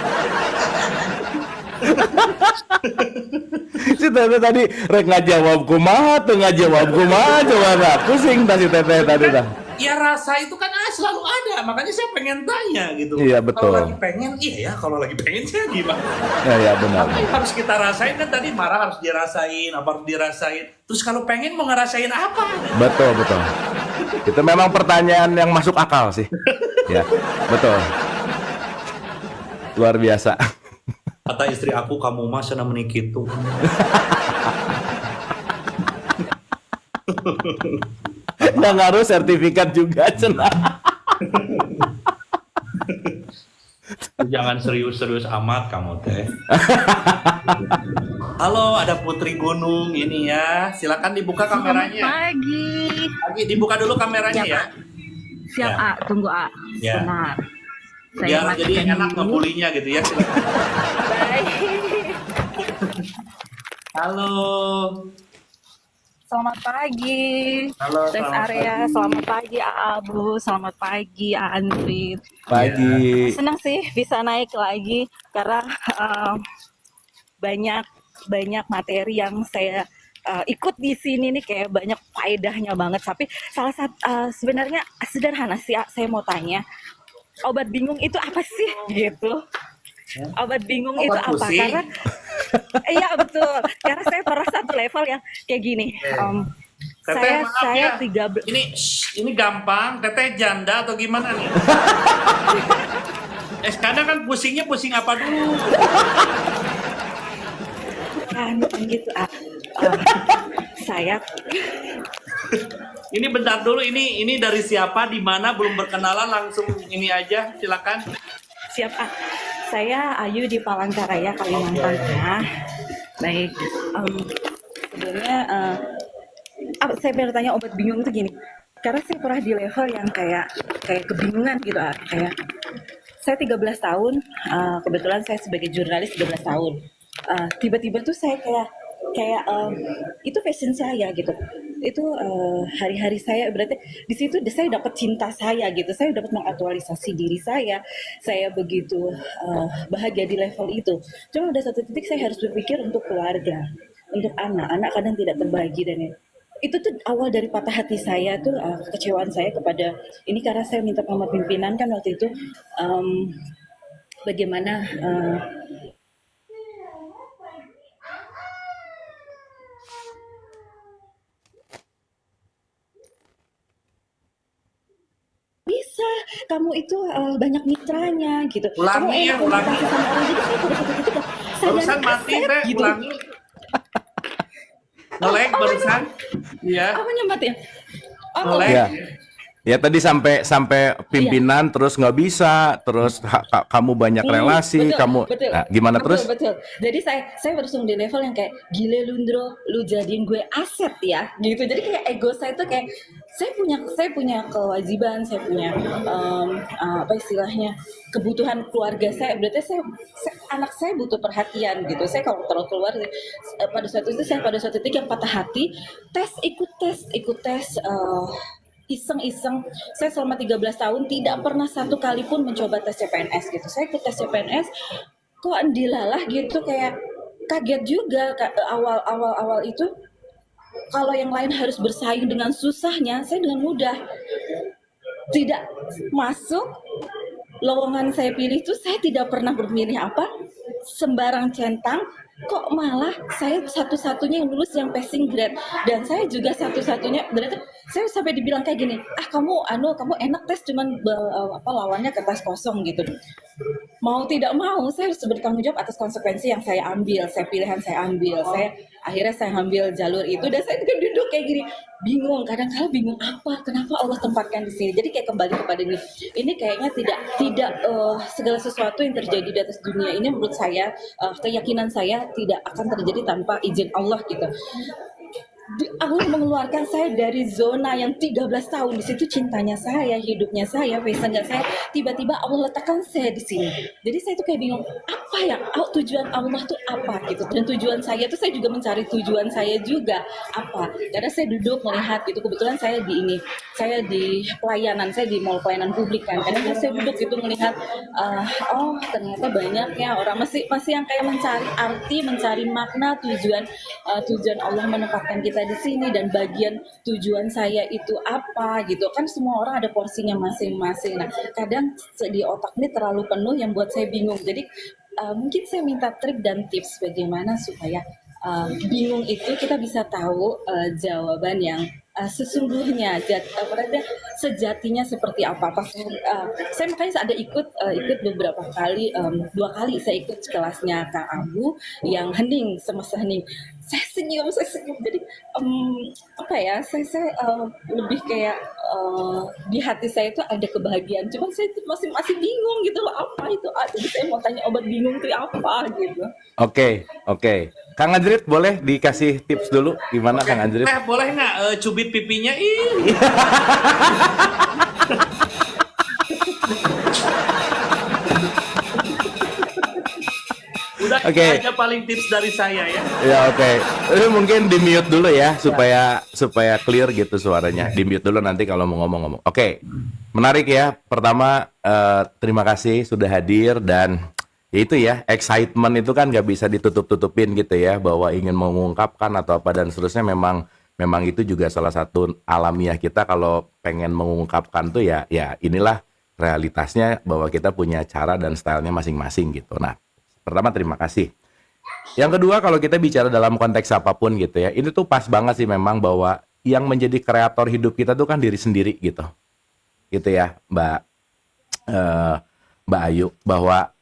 Si Teteh tadi rek ngajawab kumaha tuh ngajawab kumaha coba dah. Pusing tadi Teteh tadi dah. Ya rasa itu kan selalu ada, makanya saya pengen tanya gitu. Iya, betul. Kalau lagi pengen, iya ya. Kalau lagi pengen saya gimana? Ya benar. Apa yang harus kita rasain kan tadi marah harus dirasain, apa harus dirasain. Terus kalau pengen mau ngerasain apa? Betul. Itu memang pertanyaan yang masuk akal sih. Ya, betul. Luar biasa. Kata istri aku, kamu mah senang menikitu. Nggak ngaruh sertifikat juga cenah. Jangan serius-serius amat kamu teh. Halo, ada Putri Gunung ini ya. Silakan dibuka kameranya. Pagi. Lagi dibuka dulu kameranya ya. Siap, Ya. A. Tunggu, A. Ya. Benar. Biar makan jadi enak dulu. ngebulinya gitu ya. Silakan. Baik. Halo. Selamat pagi, Halo, Rest selamat Area. pagi. Selamat pagi, Abu. Selamat pagi, Andri. Pagi. Senang sih bisa naik lagi karena banyak banyak materi yang saya ikut di sini nih, kayak banyak faedahnya banget. Tapi salah satu sebenarnya sederhana sih, saya mau tanya, obat bingung itu apa sih gitu? Obat bingung itu Obat apa? pusing. Karena iya betul. Karena saya pernah satu level yang kayak gini. Teteh maaf Saya ya. 13. Ini gampang. Teteh janda atau gimana nih? Kadang kan pusingnya pusing apa dulu? Bukan gitu. Saya Ini bentar dulu. Ini dari siapa? Di mana? Belum berkenalan, langsung ini aja. Silakan. siap. Saya Ayu di Palangkaraya, Kalimantan Tengah. Baik. Sebenarnya saya bertanya obat bingung itu gini. Karena saya pernah di level yang kayak kebingungan gitu. Kayak saya 13 tahun, kebetulan saya sebagai jurnalis 13 tahun. Tiba-tiba tuh saya kayak itu passion saya gitu. Itu hari-hari saya, berarti di situ saya dapat cinta saya gitu. Saya dapat mengaktualisasi diri saya. Saya begitu bahagia di level itu. Cuma ada satu titik saya harus berpikir untuk keluarga, untuk anak kadang tidak terbagi, dan itu tuh awal dari patah hati saya tuh, kekecewaan saya kepada ini, karena saya minta sama pimpinan kan waktu itu, bagaimana bisa kamu itu banyak mitranya gitu, kamu Ulangi ya, enak ulangi. komunikasi sama orang, jadi saya pada satu titik Barusan sadar mati, kaset Teh. gitu. Ulangi. Nge-lag barusan. Iya. Apa nyambat ya? Nge-lag. Ya. Ya tadi sampai pimpinan terus nggak bisa, terus kamu banyak relasi, kamu nah, gimana terus? Betul. Jadi saya langsung di level yang kayak gile Lundro, lu jadiin gue aset ya, gitu. Jadi kayak ego saya tuh kayak saya punya kewajiban, saya punya apa istilahnya, kebutuhan keluarga saya. Berarti anak saya butuh perhatian gitu. Saya kalau terlalu keluar pada suatu titik yang patah hati, ikut tes iseng-iseng. Saya selama 13 tahun tidak pernah satu kali pun mencoba tes CPNS gitu. Saya ikut tes CPNS, kok dilalah gitu, kayak kaget juga awal itu. Kalau yang lain harus bersaing dengan susahnya, saya dengan mudah tidak masuk. Lowongan saya pilih itu saya tidak pernah bermilih apa, sembarang centang. Kok malah saya satu-satunya yang lulus yang passing grade, dan saya juga satu-satunya, berarti saya sampai dibilang kayak gini, kamu enak tes cuman lawannya kertas kosong gitu. Mau tidak mau saya harus bertanggung jawab atas konsekuensi yang saya ambil, pilihan saya ambil. Akhirnya saya ambil jalur itu, dan saya juga duduk kayak gini, bingung, kadang-kadang bingung kenapa Allah tempatkan di sini. Jadi kayak kembali kepada ini kayaknya tidak segala sesuatu yang terjadi di atas dunia ini, menurut saya, keyakinan saya, tidak akan terjadi tanpa izin Allah gitu. Allah mengeluarkan saya dari zona yang 13 tahun, di situ cintanya saya, hidupnya saya, passionnya saya, tiba-tiba Allah letakkan saya di sini. Jadi saya tuh kayak bingung, apa ya tujuan Allah tuh apa gitu. Dan tujuan saya tuh, saya juga mencari tujuan saya juga apa. Karena saya duduk melihat gitu, kebetulan saya di pelayanan, saya di mall pelayanan publik kan. Kadang saya duduk gitu melihat, ternyata banyak ya orang masih yang kayak mencari arti, mencari makna, tujuan Allah menempatkan kita di sini, dan bagian tujuan saya itu apa gitu kan. Semua orang ada porsinya masing-masing. Nah, kadang di otak ini terlalu penuh yang buat saya bingung. Jadi mungkin saya minta trik dan tips bagaimana supaya bingung itu kita bisa tahu jawaban yang sesungguhnya, sejatinya seperti apa. Saya makanya ada ikut beberapa kali, 2 kali saya ikut kelasnya Kang Abu yang hening, semasa hening. Saya senyum. Jadi saya lebih kayak di hati saya itu ada kebahagiaan. Cuma saya itu masih bingung gitu loh, apa itu. Jadi saya mau tanya obat bingung itu apa gitu. Oke. Kang Anjrit boleh dikasih tips dulu gimana Kang Anjrit? Boleh nggak cubit pipinya? Oke. Aja paling tips dari saya ya. Ya oke. Mungkin di mute dulu ya supaya clear gitu suaranya. Di mute dulu nanti kalau mau ngomong-ngomong. Oke. Menarik ya. Pertama terima kasih sudah hadir dan ya itu ya, excitement itu kan nggak bisa ditutup-tutupin gitu ya, bahwa ingin mengungkapkan atau apa dan seterusnya. Memang itu juga salah satu alamiah kita kalau pengen mengungkapkan tuh ya inilah realitasnya, bahwa kita punya cara dan stylenya masing-masing gitu. Nah, pertama terima kasih. Yang kedua, kalau kita bicara dalam konteks apapun gitu ya, ini tuh pas banget sih memang bahwa yang menjadi kreator hidup kita tuh kan diri sendiri gitu. Gitu ya, Mbak Ayu, bahwa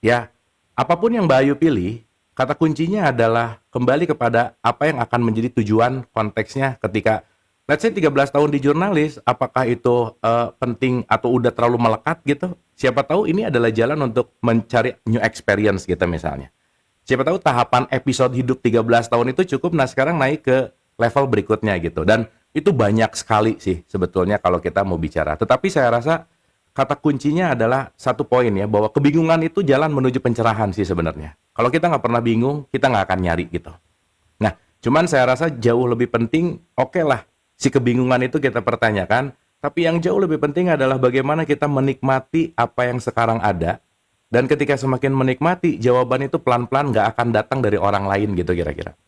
ya apapun yang Mbak Ayu pilih, kata kuncinya adalah kembali kepada apa yang akan menjadi tujuan konteksnya ketika let's say 13 tahun di jurnalis, apakah itu penting atau udah terlalu melekat gitu? Siapa tahu ini adalah jalan untuk mencari new experience gitu misalnya. Siapa tahu tahapan episode hidup 13 tahun itu cukup, nah sekarang naik ke level berikutnya gitu. Dan itu banyak sekali sih sebetulnya kalau kita mau bicara. Tetapi saya rasa kata kuncinya adalah satu poin ya, bahwa kebingungan itu jalan menuju pencerahan sih sebenarnya. Kalau kita nggak pernah bingung, kita nggak akan nyari gitu. Nah, cuman saya rasa jauh lebih penting, oke lah, si kebingungan itu kita pertanyakan, tapi yang jauh lebih penting adalah bagaimana kita menikmati apa yang sekarang ada, dan ketika semakin menikmati, jawaban itu pelan-pelan nggak akan datang dari orang lain gitu kira-kira.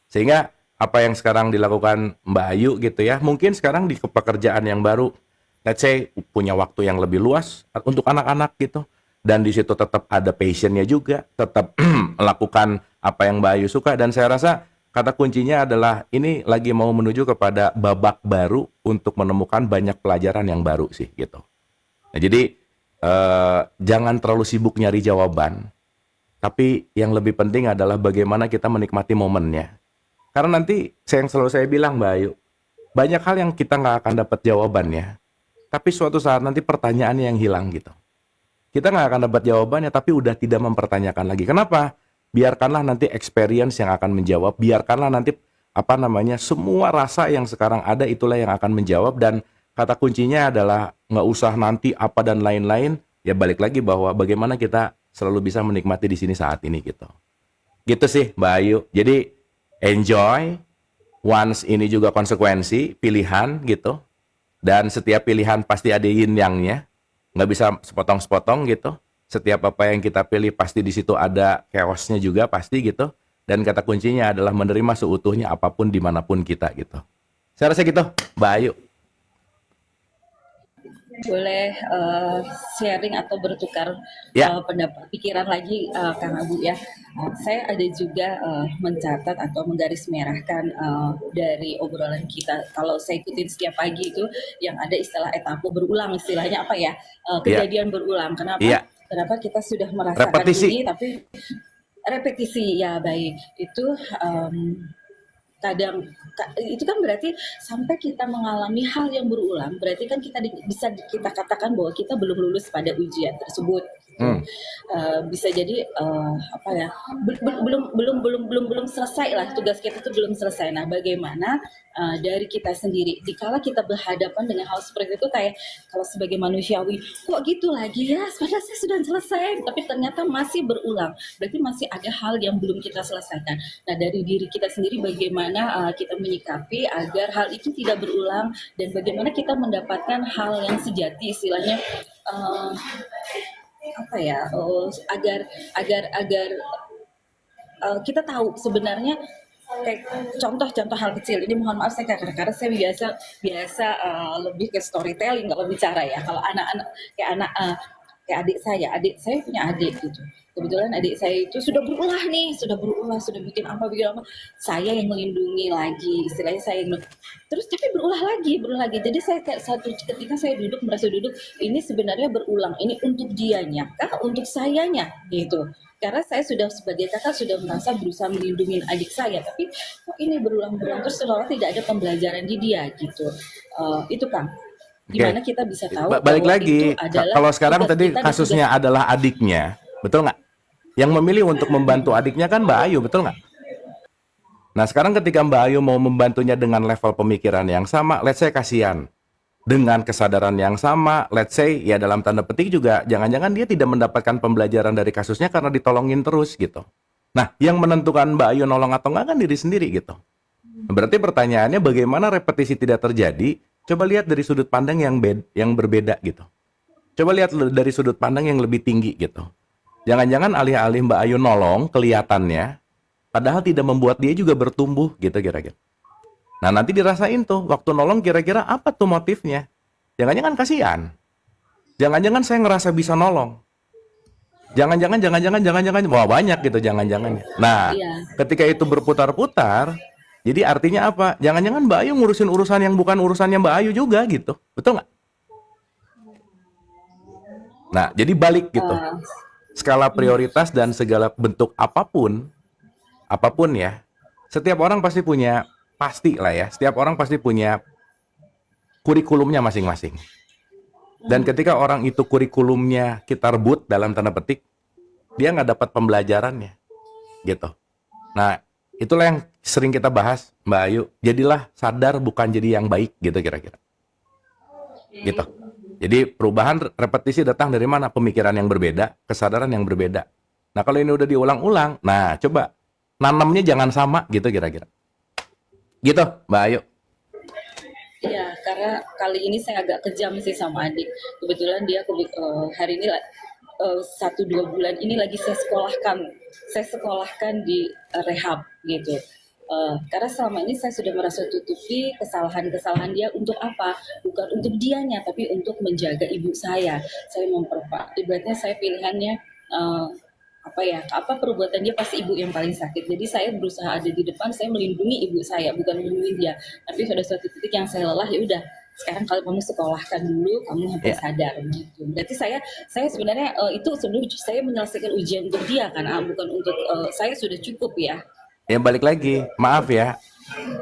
Sehingga apa yang sekarang dilakukan Mbak Ayu gitu ya, mungkin sekarang di pekerjaan yang baru, let's say punya waktu yang lebih luas untuk anak-anak gitu, dan di situ tetap ada passionnya juga, tetap melakukan apa yang Mbak Ayu suka, dan saya rasa kata kuncinya adalah ini lagi mau menuju kepada babak baru untuk menemukan banyak pelajaran yang baru sih gitu. Nah, jadi jangan terlalu sibuk nyari jawaban, tapi yang lebih penting adalah bagaimana kita menikmati momennya. Karena nanti yang selalu saya bilang Mbak Ayu, banyak hal yang kita nggak akan dapat jawabannya, tapi suatu saat nanti pertanyaannya yang hilang gitu. Kita nggak akan dapat jawabannya, tapi udah tidak mempertanyakan lagi. Kenapa? Biarkanlah nanti experience yang akan menjawab, biarkanlah nanti semua rasa yang sekarang ada itulah yang akan menjawab, dan kata kuncinya adalah nggak usah nanti apa dan lain-lain, ya balik lagi bahwa bagaimana kita selalu bisa menikmati di sini saat ini gitu. Gitu sih Mbak Ayu. Jadi enjoy, once ini juga konsekuensi, pilihan gitu, dan setiap pilihan pasti ada yin yang-nya, nggak bisa sepotong-sepotong gitu. Setiap apa yang kita pilih pasti di situ ada chaos-nya juga pasti gitu. Dan kata kuncinya adalah menerima seutuhnya apapun dimanapun kita gitu. Saya rasa gitu, Mbak Ayu. Boleh sharing atau bertukar Ya. pendapat pikiran lagi Kang Abu ya. Saya ada juga mencatat atau menggaris merahkan dari obrolan kita. Kalau saya ikutin setiap pagi itu yang ada istilah etape berulang, istilahnya apa ya? Kejadian berulang. Kenapa? Iya. Kenapa kita sudah merasakan Repetisi. ini tapi repetisi ya baik itu kadang itu kan berarti sampai kita mengalami hal yang berulang berarti kan kita bisa kita katakan bahwa kita belum lulus pada ujian tersebut. Bisa jadi apa ya belum selesai lah tugas kita itu belum selesai. Nah bagaimana dari kita sendiri dikala kita berhadapan dengan hal seperti itu, kayak kalau sebagai manusiawi kok gitu lagi ya, padahal saya sudah selesai tapi ternyata masih berulang, berarti masih ada hal yang belum kita selesaikan. Nah dari diri kita sendiri bagaimana kita menyikapi agar hal itu tidak berulang, dan bagaimana kita mendapatkan hal yang sejati istilahnya apa ya agar kita tahu sebenarnya kayak contoh hal kecil ini, mohon maaf saya karena saya biasa lebih ke storytelling kalau bicara ya. Kalau anak-anak kayak adik saya punya adik gitu, kebetulan adik saya itu sudah berulah sudah bikin apa, saya yang melindungi lagi istilahnya, terus tapi berulah lagi. Jadi saya kayak ketika saya merasa duduk ini sebenarnya berulang, ini untuk dianya kah untuk sayanya gitu, karena saya sudah sebagai kakak sudah merasa berusaha melindungi adik saya, tapi kok ini berulang terus seolah tidak ada pembelajaran di dia gitu. Itu Kang, gimana kita bisa tahu balik bahwa lagi itu adalah kalau sekarang tugas tadi kita dan kasusnya adalah adiknya, betul nggak? Yang memilih untuk membantu adiknya kan Mbak Ayu, betul nggak? Nah sekarang ketika Mbak Ayu mau membantunya dengan level pemikiran yang sama, let's say kasihan, dengan kesadaran yang sama, let's say ya dalam tanda petik juga jangan-jangan dia tidak mendapatkan pembelajaran dari kasusnya karena ditolongin terus gitu. Nah, yang menentukan Mbak Ayu nolong atau enggak kan diri sendiri gitu. Berarti pertanyaannya bagaimana repetisi tidak terjadi? Coba lihat dari sudut pandang yang berbeda gitu. Coba lihat dari sudut pandang yang lebih tinggi gitu. Jangan-jangan alih-alih Mbak Ayu nolong kelihatannya, padahal tidak membuat dia juga bertumbuh gitu kira-kira. Nah, nanti dirasain tuh, waktu nolong kira-kira apa tuh motifnya. Jangan-jangan kasihan. Jangan-jangan saya ngerasa bisa nolong. Jangan-jangan, wah banyak gitu jangan-jangannya. Nah, Iya. ketika itu berputar-putar, jadi artinya apa? Jangan-jangan Mbak Ayu ngurusin urusan yang bukan urusannya Mbak Ayu juga gitu. Betul nggak? Nah, jadi balik gitu. Skala prioritas dan segala bentuk apapun ya, setiap orang pasti punya, pasti lah ya, setiap orang pasti punya kurikulumnya masing-masing. Dan ketika orang itu kurikulumnya kita rebut dalam tanda petik, dia nggak dapat pembelajarannya, gitu. Nah, itulah yang sering kita bahas, Mbak Ayu. Jadilah sadar bukan jadi yang baik, gitu kira-kira. Gitu. Jadi perubahan repetisi datang dari mana? Pemikiran yang berbeda, kesadaran yang berbeda. Nah, kalau ini udah diulang-ulang, nah coba nanamnya jangan sama, gitu kira-kira. Gitu, Mbak Ayu. Iya, karena kali ini saya agak kejam sih sama adik. Kebetulan dia hari ini 1-2 bulan ini lagi saya sekolahkan di rehab gitu. Karena selama ini saya sudah merasa tutupi kesalahan-kesalahan dia untuk apa? Bukan untuk dianya, tapi untuk menjaga ibu saya. Saya ibaratnya saya pilihannya apa perbuatan dia pasti ibu yang paling sakit. Jadi saya berusaha ada di depan, saya melindungi ibu saya, bukan melindungi dia. Tapi pada suatu titik yang saya lelah, ya udah. Sekarang kalau kamu sekolahkan dulu, kamu sampai sadar gitu. Berarti saya sebenarnya itu sebelum saya menyelesaikan ujian untuk dia kan, bukan untuk saya sudah cukup ya. Ya balik lagi, maaf ya,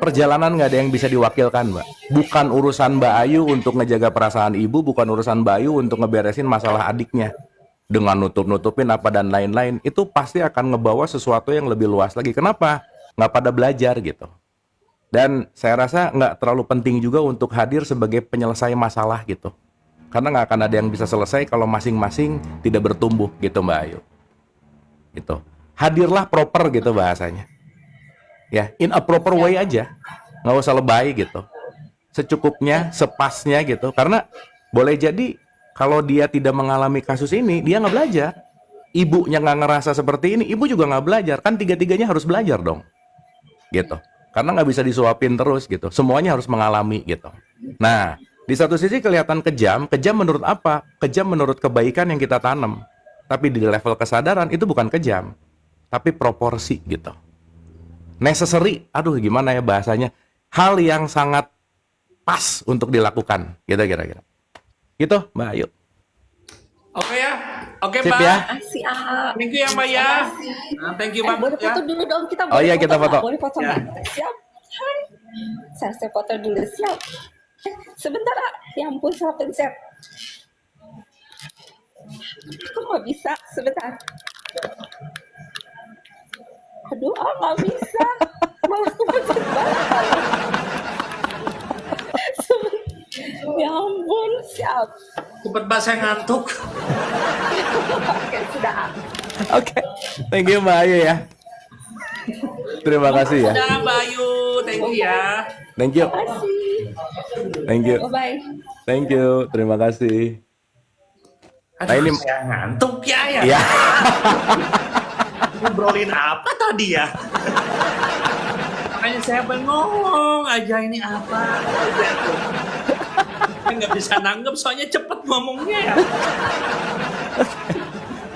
perjalanan nggak ada yang bisa diwakilkan, Mbak. Bukan urusan Mbak Ayu untuk ngejaga perasaan ibu, bukan urusan Mbak Ayu untuk ngeberesin masalah adiknya. Dengan nutup-nutupin apa dan lain-lain, itu pasti akan ngebawa sesuatu yang lebih luas lagi. Kenapa? Nggak pada belajar gitu. Dan saya rasa nggak terlalu penting juga untuk hadir sebagai penyelesai masalah gitu. Karena nggak akan ada yang bisa selesai kalau masing-masing tidak bertumbuh gitu, Mbak Ayu. Gitu. Hadirlah proper gitu bahasanya. Ya, in a proper way aja. Nggak usah lebay gitu. Secukupnya, sepasnya gitu. Karena boleh jadi kalau dia tidak mengalami kasus ini, dia nggak belajar. Ibunya nggak ngerasa seperti ini, ibu juga nggak belajar. Kan tiga-tiganya harus belajar dong. Gitu. Karena nggak bisa disuapin terus gitu. Semuanya harus mengalami gitu. Nah, di satu sisi kelihatan kejam. Kejam menurut apa? Kejam menurut kebaikan yang kita tanam. Tapi di level kesadaran itu bukan kejam. Tapi proporsi gitu. Necessary, aduh gimana ya bahasanya. Hal yang sangat pas untuk dilakukan. Gitu kira-kira. Gitu, Mbak Ayu. Oke ya. Oke, Sip Mbak. ya. Siap. Thank you ya, Mbak ya. Nah, thank you, Mbak. Boleh Ya. foto dulu dong, kita Oh iya, kita foto. nggak? Boleh foto Ya. nggak? Siap. Hai. Saya foto dulu, siap. Sebentar, ya ampun, salah pencet. Kok nggak bisa? Sebentar. Aduh, nggak bisa. Malah kepencet banget. Ya ampun, siap. Cepet, Mbak, saya ngantuk. Oke, sudah. Oke. Thank you, Mbak Ayu ya. Terima kasih ya. Udah, Mbak Ayu. Thank you ya. Thank you. Terima kasih. Thank you. Bye-bye. Thank you. Terima kasih. Aduh, Nah, ini saya ngantuk ya. ya. Ngobrolin apa tadi ya? Makanya saya bengong aja ini apa. Saya nggak bisa nanggep soalnya cepet ngomongnya ya.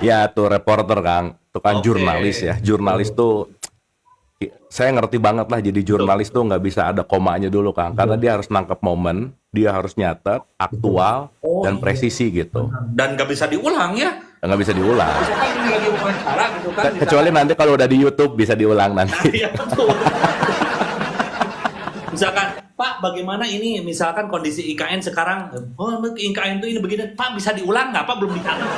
Ya tuh reporter Kang, tuh kan Oke. jurnalis ya. Jurnalis tuh saya ngerti banget lah jadi jurnalis tuh nggak bisa ada komanya dulu Kang, karena dia harus nangkep momen, dia harus nyatet aktual Oh, dan iya. presisi gitu. Dan nggak bisa diulang ya. Nggak bisa diulang. Misalkan ini lagi wawancara gitu kan. Kecuali nanti kalau udah di YouTube bisa diulang nanti. Iya betul. Misalkan, Pak, bagaimana ini? Misalkan kondisi IKN sekarang, oh IKN itu ini begini, Pak bisa diulang nggak? Pak belum dicatat.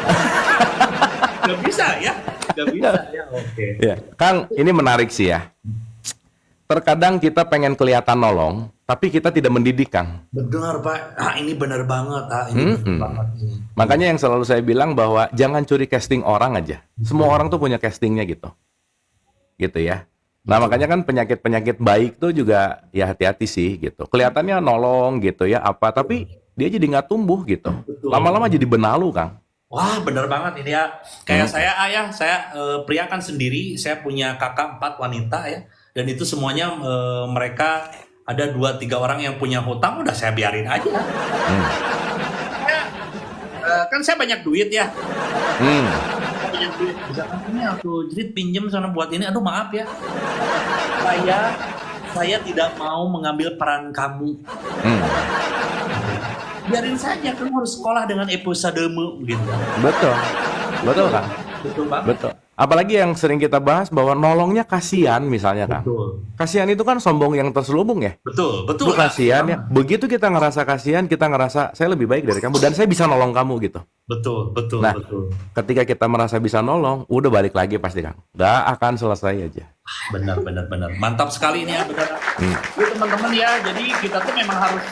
Nggak bisa ya? Nggak bisa ya? Oke. Ya, Kang, ini menarik sih ya. terkadang kita pengen kelihatan nolong, tapi kita tidak mendidik, Kang. Benar, Pak. Ini benar banget. Ini benar banget. Makanya yang selalu saya bilang bahwa jangan curi casting orang aja. Semua orang tuh punya castingnya gitu. Gitu ya. Nah, makanya kan penyakit-penyakit baik tuh juga ya hati-hati sih gitu. Kelihatannya nolong gitu ya apa, tapi dia jadi nggak tumbuh gitu. Betul. Lama-lama jadi benalu, Kang. Wah, benar banget ini ya. Kayak saya ayah, saya pria kan sendiri, saya punya kakak 4 wanita ya. Dan itu semuanya mereka ada 2-3 orang yang punya hutang, udah saya biarin aja. Kan saya banyak duit ya. Banyak duit. Misalkan ini aku jadi pinjem sana buat ini, aduh maaf ya. Saya tidak mau mengambil peran kamu. Biarin saja, kamu harus sekolah dengan episademu gitu. Betul. Betul, Kang. Betul banget. Betul. Apalagi yang sering kita bahas bahwa nolongnya kasihan misalnya, Kang. Betul. Kasihan itu kan sombong yang terselubung ya. Betul, Itu betul. kasihan ya. Begitu kita ngerasa kasihan, kita ngerasa saya lebih baik dari kamu dan saya bisa nolong kamu gitu. Betul, betul, Nah, betul. ketika kita merasa bisa nolong, udah balik lagi pasti, Kang. Gak akan selesai aja. Benar, benar, benar. Mantap sekali ini ya, benar. Jadi teman-teman ya, jadi kita tuh memang harus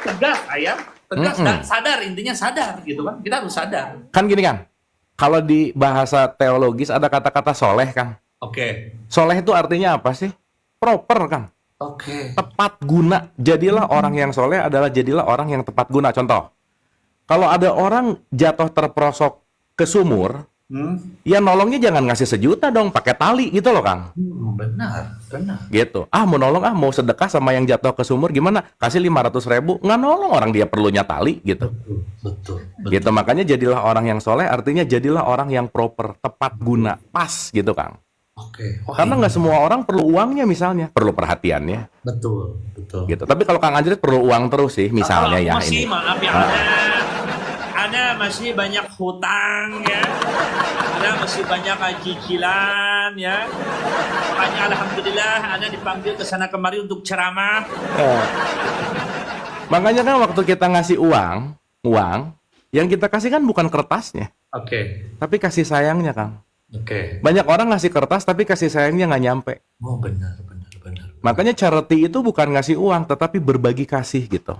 tegas, ayam. Tegas dan sadar, intinya sadar gitu kan. Kita harus sadar. Kan gini, Kang. Kalau di bahasa teologis ada kata-kata soleh, Kang. Oke. Soleh itu artinya apa sih? Proper, Kang. Oke. Tepat guna. Jadilah orang yang soleh adalah jadilah orang yang tepat guna. Contoh, kalau ada orang jatuh terperosok ke sumur, ya nolongnya jangan ngasih 1 juta dong, pakai tali gitu loh, Kang. Benar, benar. Gitu. Mau nolong, mau sedekah sama yang jatuh ke sumur gimana? Kasih 500.000, nggak nolong orang dia perlunya tali gitu. Betul, betul. Gitu, makanya jadilah orang yang soleh artinya jadilah orang yang proper, tepat guna, pas gitu, Kang. Oke. Wah, Karena nggak semua orang perlu uangnya misalnya, perlu perhatiannya. betul, betul. Gitu. Tapi kalau Kang Anjrit perlu uang terus sih, misalnya ya masih, ini. maaf ya, Anda masih banyak hutang ya. Anda masih banyak cicilan ya. Makanya alhamdulillah Anda dipanggil ke sana kemari untuk ceramah. Makanya kan waktu kita ngasih uang, yang kita kasih kan bukan kertasnya, Oke. tapi kasih sayangnya, Kang. Oke. Banyak orang ngasih kertas tapi kasih sayangnya nggak nyampe. Oh, benar, benar, benar. Makanya charity itu bukan ngasih uang, tetapi berbagi kasih gitu.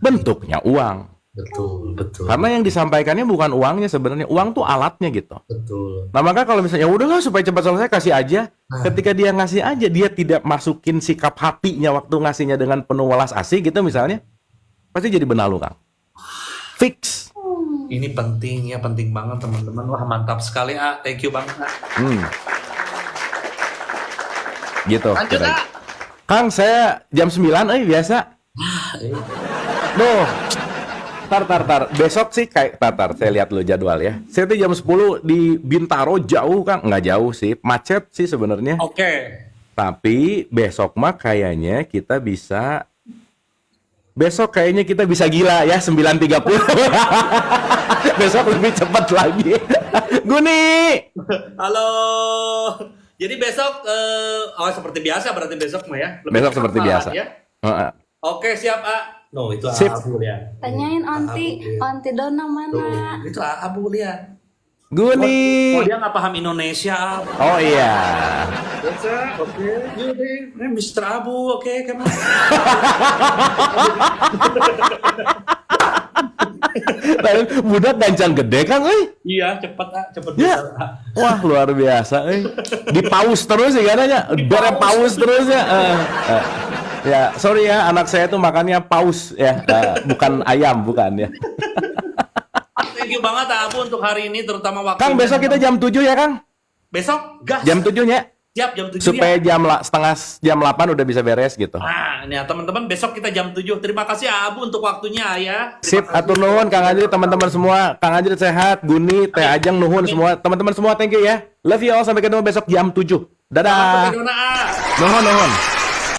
Bentuknya uang. Betul, betul. Karena yang disampaikannya bukan uangnya sebenarnya, uang tuh alatnya gitu. Betul. Nah, maka kalau misalnya ya udahlah supaya cepat selesai kasih aja. Ketika dia ngasih aja, dia tidak masukin sikap hatinya waktu ngasihnya dengan penuh welas asih gitu misalnya, pasti jadi benalu, Kang. Fix. Ini penting ya, penting banget teman-teman. Wah, mantap sekali, Thank you banget, Gitu. Lanjut, kira-kira. Kang, saya jam 9 biasa. Duh. Tar. Besok sih kayak saya lihat dulu jadwal ya. Saya tuh jam 10 di Bintaro, jauh, Kang. Nggak jauh sih, macet sih sebenarnya. Oke. Tapi besok mah kayaknya kita bisa gila ya 9.30. Besok lebih cepat lagi. Guni. Halo. Jadi besok seperti biasa berarti besok mah ya. Besok seperti cepat biasa. Ya? Oke, siap, No, itu Sip. Abu lihat. Tanyain Onti Dona mana? Itu Abu lihat. Guni. Oh, dia nggak paham Indonesia. Oh iya. Biasa, oke. Ini Mr. Abu, oke, kemana? Budak gancang gede, Kang, Iya, cepet Ya. Wah, luar biasa, Di paus terus ya katanya. Bere paus terus ya. Ya, sorry ya, anak saya tuh makannya paus ya, bukan ayam, bukan ya. Thank you banget Abu untuk hari ini, terutama waktu. Kang, besok kita jam 7 ya, Kang? Besok gas. Jam 7 ya? Siap, jam 7 Supaya ya. setengah jam 8 udah bisa beres gitu. Nah, ini ya teman-teman, besok kita jam 7. Terima kasih Abu untuk waktunya ya. Sip, atur nuhun Kang Anjrit, teman-teman semua. Kang Anjrit sehat, Guni, Teh Ajeng nuhun semua. Teman-teman semua, thank you ya. Love you all, sampai ketemu besok jam 7. Dadah. Selamat Nuhun.